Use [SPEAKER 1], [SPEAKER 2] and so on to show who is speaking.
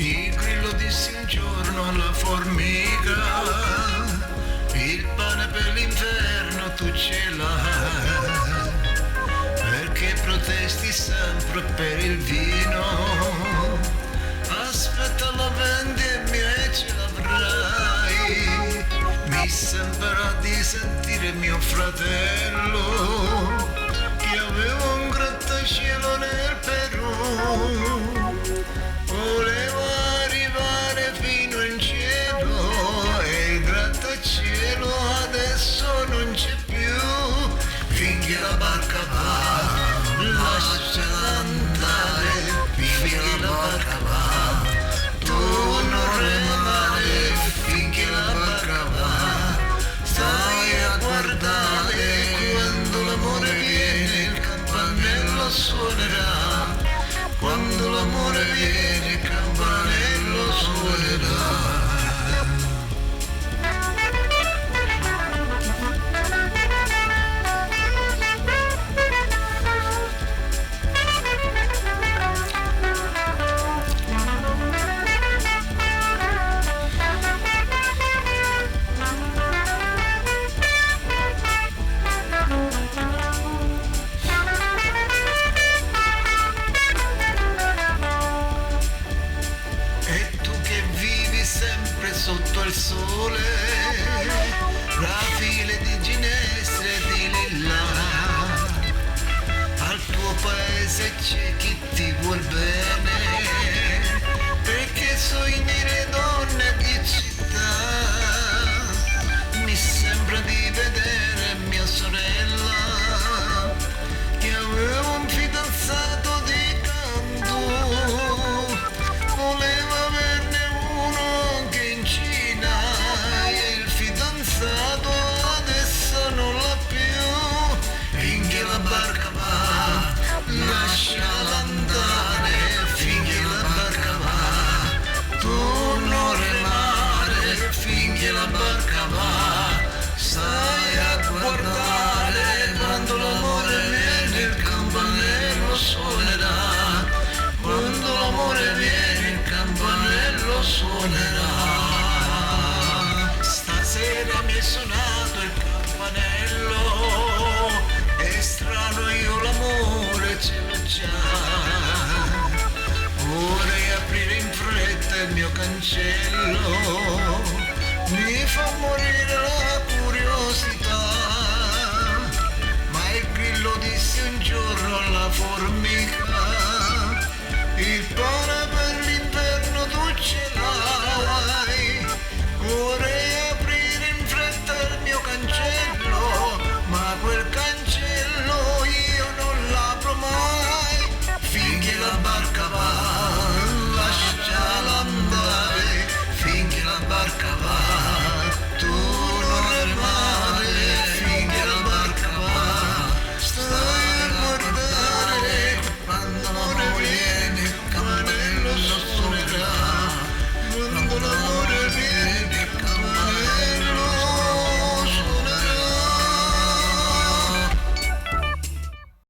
[SPEAKER 1] Il grillo disse un giorno alla formica, il pane per l'inferno tu ce l'hai, perché protesti sempre per il vino, aspetta la vendemmia e ce l'avrai. Mi sembra di sentire mio fratello che aveva un grattacielo nel Perù, voleva arrivare fino in cielo e il grattacielo adesso non c'è più. Finché la barca va, lasciala andare, finché la barca va, tu non remare, finché la barca va, stai a guardare, quando l'amore viene il campanello suonerà, quando l'amore viene il campanello suonerà. Sotto il sole, rafile di ginestre e di lilla, al tuo paese c'è chi ti vuol bene, perché sogni le donne di città. Mi sembra di vedere mia sorella che aveva un fidanzato di canto, voleva averne uno che in Cina e il fidanzato adesso non l'ha più. Finché la barca va, lasciala andare, finché la barca va, tu non remare, finché la barca va, stai a guardare, quando l'amore viene il campanello suonerà, quando l'amore viene il campanello suonerà. Stasera mi è suonato il campanello, è strano, io l'amore ce l'ho già, vorrei aprire in fretta il mio cancello, mi fa morire la curiosità, ma il grillo disse un giorno alla formica,